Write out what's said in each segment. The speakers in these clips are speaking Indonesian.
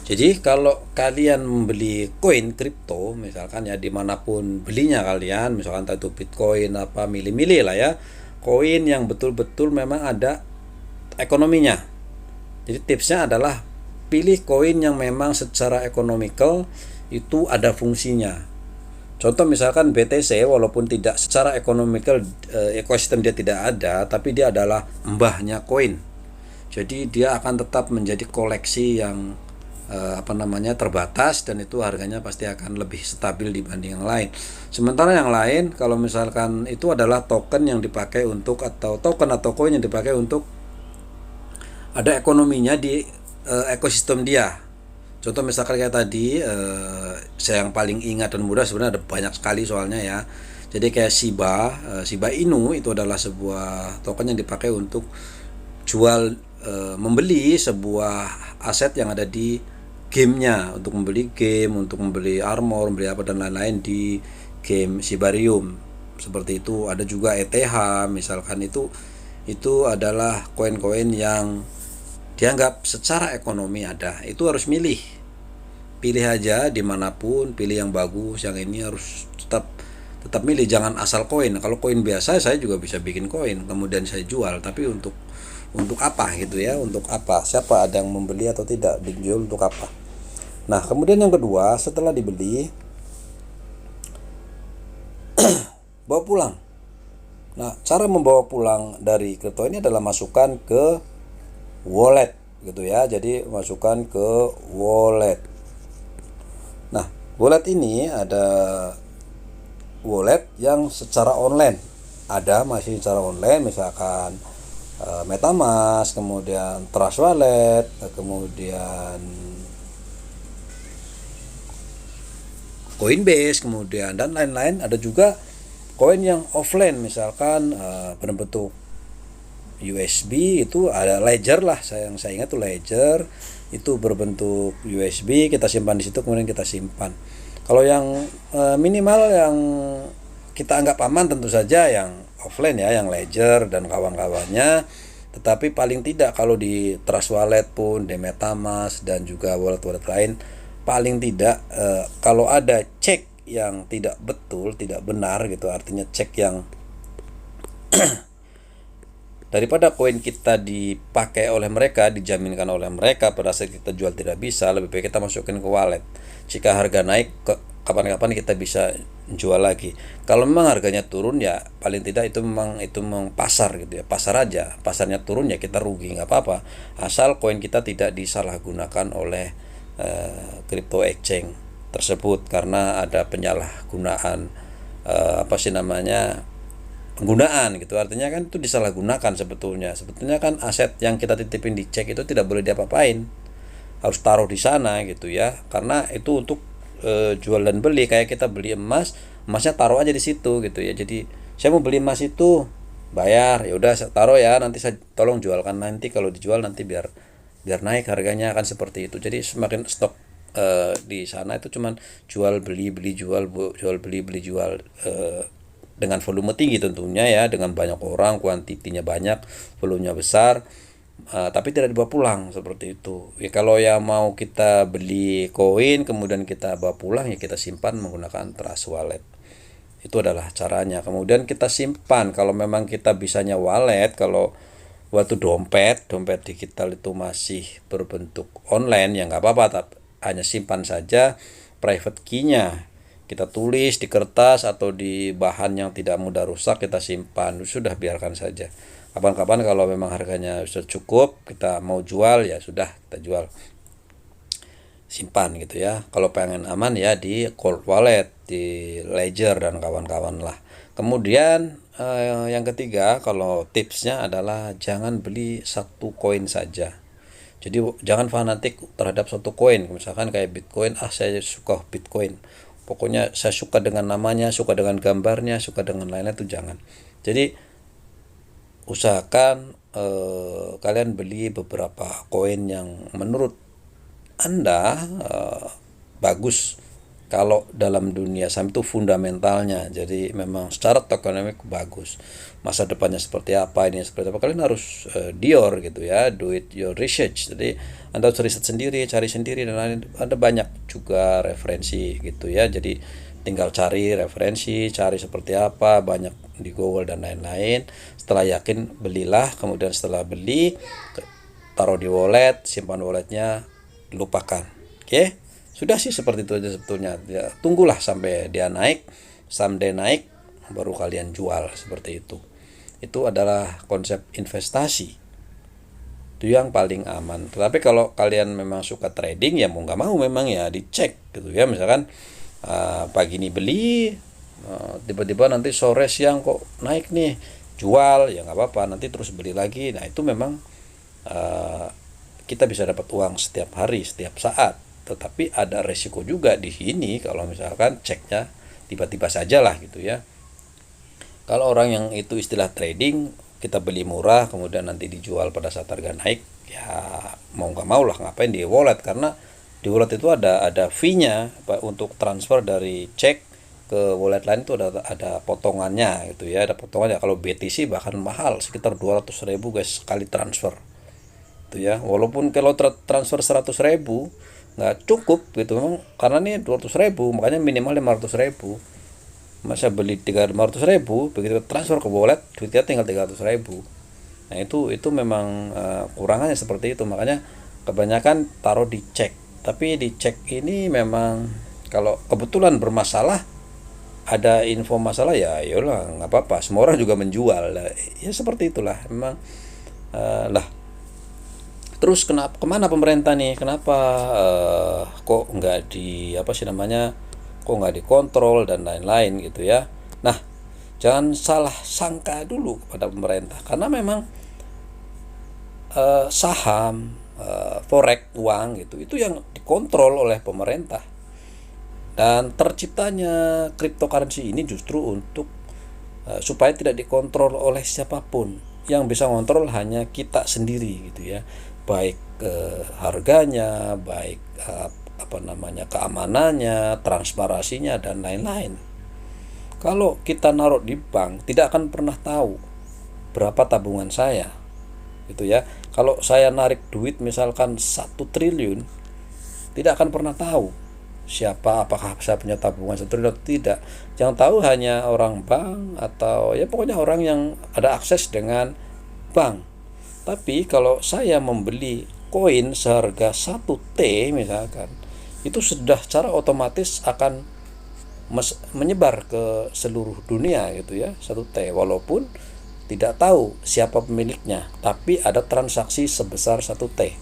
Jadi kalau kalian membeli koin kripto, misalkan ya dimanapun belinya kalian, misalkan entah itu Bitcoin apa milih-milih lah ya, koin yang betul-betul memang ada ekonominya. Jadi tipsnya adalah pilih koin yang memang secara ekonomikal itu ada fungsinya. Contoh misalkan BTC walaupun tidak secara ekonomikal ekosistem dia tidak ada, tapi dia adalah mbahnya koin. Jadi dia akan tetap menjadi koleksi yang terbatas, dan itu harganya pasti akan lebih stabil dibanding yang lain. Sementara yang lain kalau misalkan itu adalah token yang dipakai untuk, atau token atau koin yang dipakai untuk ada ekonominya di ekosistem dia. Contoh misalkan kayak tadi, saya yang paling ingat dan mudah, sebenarnya ada banyak sekali soalnya ya. Jadi kayak Shiba Inu itu adalah sebuah token yang dipakai untuk jual, membeli sebuah aset yang ada di gamenya, untuk membeli game, untuk membeli armor, membeli apa dan lain-lain di game Shibarium. Seperti itu. Ada juga ETH misalkan, itu adalah koin-koin yang dianggap secara ekonomi ada. Itu harus pilih aja dimanapun, pilih yang bagus, yang ini harus tetap milih, jangan asal koin. Kalau koin biasa saya juga bisa bikin koin kemudian saya jual, tapi untuk apa gitu ya, untuk apa, siapa ada yang membeli atau tidak, dijual untuk apa. Nah kemudian yang kedua, setelah dibeli, bawa pulang. Nah cara membawa pulang dari kripto ini adalah masukkan ke wallet gitu ya. Jadi masukkan ke wallet. Nah wallet ini ada wallet yang secara online, ada masih secara online, misalkan MetaMask, kemudian Trust Wallet, kemudian Coinbase, kemudian dan lain-lain. Ada juga koin yang offline, misalkan berbentuk USB, itu ada Ledger lah, yang saya ingat tuh Ledger, itu berbentuk USB, kita simpan di situ, kemudian kita simpan. Kalau yang minimal yang kita anggap aman tentu saja yang offline ya, yang Ledger dan kawan-kawannya. Tetapi paling tidak kalau di Trust Wallet pun, di MetaMask dan juga wallet-wallet lain, paling tidak kalau ada cek yang tidak betul, tidak benar gitu, artinya cek yang daripada koin kita dipakai oleh mereka, dijaminkan oleh mereka, pada saat kita jual tidak bisa, lebih baik kita masukin ke wallet. Jika harga naik, kapan-kapan kita bisa jual lagi. Kalau memang harganya turun, ya paling tidak itu memang pasar gitu ya, pasar aja. Pasarnya turun ya kita rugi, nggak apa-apa, asal koin kita tidak disalahgunakan oleh crypto exchange tersebut, karena ada penyalahgunaan, penggunaan gitu. Artinya kan itu disalahgunakan sebetulnya kan aset yang kita titipin di cek itu tidak boleh diapa-apain, harus taruh di sana gitu ya, karena itu untuk jual dan beli. Kayak kita beli emasnya taruh aja di situ gitu ya. Jadi saya mau beli emas itu, bayar, ya udah saya taruh ya, nanti saya tolong jualkan nanti, kalau dijual nanti biar biar naik harganya, kan seperti itu. Jadi semakin stok di sana itu cuman jual beli beli jual, jual beli beli jual, dengan volume tinggi tentunya ya, dengan banyak orang, kuantitinya banyak, volumenya besar, tapi tidak dibawa pulang seperti itu ya. Kalau yang mau kita beli koin kemudian kita bawa pulang, ya kita simpan menggunakan Trust Wallet. Itu adalah caranya. Kemudian kita simpan, kalau memang kita bisanya wallet. Kalau waktu dompet digital itu masih berbentuk online, ya nggak apa-apa, tapi hanya simpan saja private key-nya, kita tulis di kertas atau di bahan yang tidak mudah rusak, kita simpan, sudah biarkan saja. Kapan-kapan kalau memang harganya sudah cukup, kita mau jual, ya sudah kita jual, simpan gitu ya. Kalau pengen aman ya di cold wallet, di Ledger dan kawan-kawan lah. Kemudian yang ketiga, kalau tipsnya adalah jangan beli satu koin saja. Jadi jangan fanatik terhadap satu koin. Misalkan kayak Bitcoin, saya suka Bitcoin, pokoknya saya suka dengan namanya, suka dengan gambarnya, suka dengan lain-lain, itu jangan. Jadi usahakan kalian beli beberapa koin yang menurut Anda bagus kalau dalam dunia saham itu fundamentalnya, jadi memang secara tokenomik bagus. Masa depannya seperti apa, ini seperti apa, kalian harus dior gitu ya, do it your research. Jadi Anda harus riset sendiri, cari sendiri, dan ada banyak juga referensi gitu ya. Jadi tinggal cari referensi, cari seperti apa, banyak di Google dan lain-lain. Setelah yakin, belilah. Kemudian setelah beli, taruh di wallet, simpan walletnya, lupakan. Oke, sudah sih seperti itu aja sebetulnya ya. Tunggulah sampai dia naik, someday naik, baru kalian jual, seperti itu adalah konsep investasi, itu yang paling aman. Tetapi kalau kalian memang suka trading, ya mau nggak mau memang ya dicek gitu ya. Misalkan pagi ini beli, tiba-tiba nanti sore siang kok naik nih, jual, ya nggak apa-apa, nanti terus beli lagi. Nah itu memang kita bisa dapat uang setiap hari, setiap saat. Tetapi ada resiko juga di sini kalau misalkan ceknya tiba-tiba saja lah gitu ya. Kalau orang yang itu istilah trading, kita beli murah kemudian nanti dijual pada saat harga naik, ya mau nggak mau lah, ngapain di wallet, karena di wallet itu ada fee-nya untuk transfer dari cek ke wallet lain, itu ada potongannya gitu ya, ada potongannya. Kalau BTC bahkan mahal, sekitar 200.000 guys sekali transfer itu ya. Walaupun kalau transfer 100.000 nggak cukup gitu memang, karena ini 200.000, makanya minimal 500.000. Masa beli 500.000, begitu transfer ke wallet duitnya tinggal 300.000. Nah itu memang kurangannya seperti itu. Makanya kebanyakan taruh di cek. Tapi di cek ini memang kalau kebetulan bermasalah, ada info masalah, ya yolah nggak apa-apa, semua orang juga menjual ya, seperti itulah memang. Lah terus kemana pemerintah nih, kenapa kok nggak di apa sih namanya, kok nggak dikontrol dan lain-lain gitu ya. Nah jangan salah sangka dulu pada pemerintah, karena memang saham, forex, uang gitu, itu yang dikontrol oleh pemerintah. Dan terciptanya cryptocurrency ini justru untuk supaya tidak dikontrol oleh siapapun. Yang bisa kontrol hanya kita sendiri gitu ya, baik harganya, baik keamanannya, transparansinya dan lain-lain. Kalau kita naruh di bank, tidak akan pernah tahu berapa tabungan saya gitu ya. Kalau saya narik duit misalkan 1 triliun, tidak akan pernah tahu siapa, apakah saya punya tabungan 1 triliun atau tidak. Yang tahu hanya orang bank, atau ya pokoknya orang yang ada akses dengan bank. Tapi kalau saya membeli koin seharga 1T misalkan, itu sudah secara otomatis akan menyebar ke seluruh dunia gitu ya, 1T, walaupun tidak tahu siapa pemiliknya, tapi ada transaksi sebesar 1T,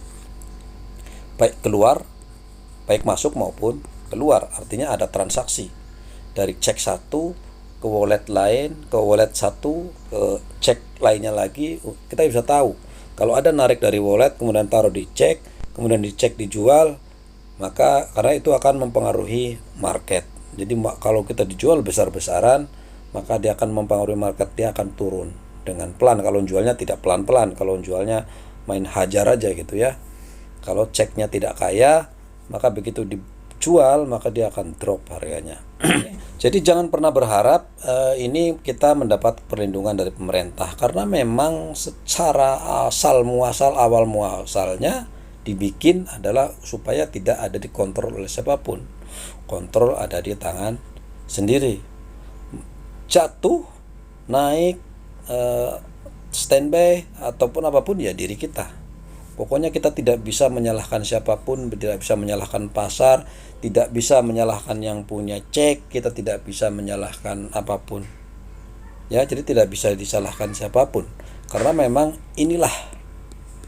baik masuk maupun keluar. Artinya ada transaksi dari cek satu ke wallet lain, ke wallet satu, ke cek lainnya lagi. Kita bisa tahu kalau ada narik dari wallet kemudian taruh di cek, kemudian dicek dijual, maka karena itu akan mempengaruhi market. Jadi kalau kita dijual besar-besaran, maka dia akan mempengaruhi market, dia akan turun dengan pelan. Kalau jualnya tidak pelan-pelan, kalau jualnya main hajar aja gitu ya. Kalau ceknya tidak kaya, maka begitu dijual maka dia akan drop harganya. Jadi jangan pernah berharap ini kita mendapat perlindungan dari pemerintah, karena memang secara awal muasalnya dibikin adalah supaya tidak ada dikontrol oleh siapapun. Kontrol ada di tangan sendiri. Jatuh, naik, standby ataupun apapun ya diri kita. Pokoknya kita tidak bisa menyalahkan siapapun, tidak bisa menyalahkan pasar, tidak bisa menyalahkan yang punya cek, kita tidak bisa menyalahkan apapun. Ya, jadi tidak bisa disalahkan siapapun. Karena memang inilah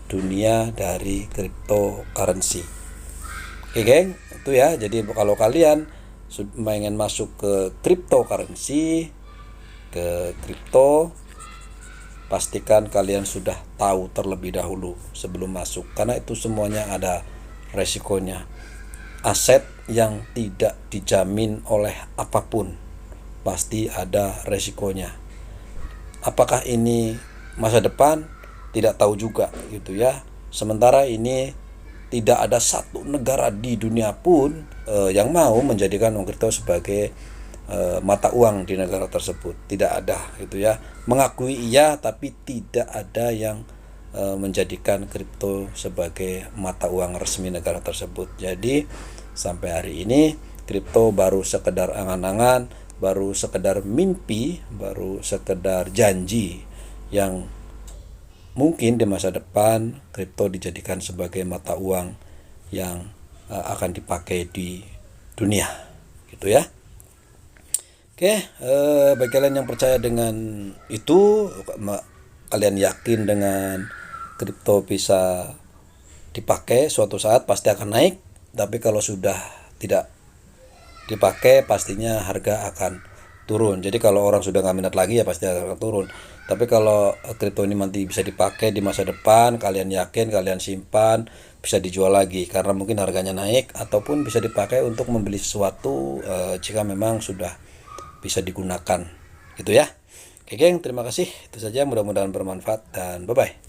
dunia dari cryptocurrency. Oke, geng, itu ya. Jadi kalau kalian ingin masuk ke cryptocurrency, ke kripto, pastikan kalian sudah tahu terlebih dahulu sebelum masuk, karena itu semuanya ada resikonya. Aset yang tidak dijamin oleh apapun pasti ada resikonya. Apakah ini masa depan? Tidak tahu juga gitu ya. Sementara ini tidak ada satu negara di dunia pun yang mau menjadikan uang kripto sebagai mata uang di negara tersebut. Tidak ada gitu ya. Mengakui iya tapi tidak ada yang menjadikan kripto sebagai mata uang resmi negara tersebut. Jadi sampai hari ini kripto baru sekedar angan-angan, baru sekedar mimpi, baru sekedar janji yang mungkin di masa depan kripto dijadikan sebagai mata uang yang akan dipakai di dunia gitu ya. Oke, bagi kalian yang percaya dengan itu, kalian yakin dengan kripto bisa dipakai suatu saat pasti akan naik, tapi kalau sudah tidak dipakai pastinya harga akan turun. Jadi kalau orang sudah nggak minat lagi ya pasti akan turun. Tapi kalau kripto ini nanti bisa dipakai di masa depan, kalian yakin, kalian simpan, bisa dijual lagi karena mungkin harganya naik, ataupun bisa dipakai untuk membeli sesuatu jika memang sudah bisa digunakan gitu ya. Oke geng, terima kasih. Itu saja, mudah-mudahan bermanfaat dan bye bye.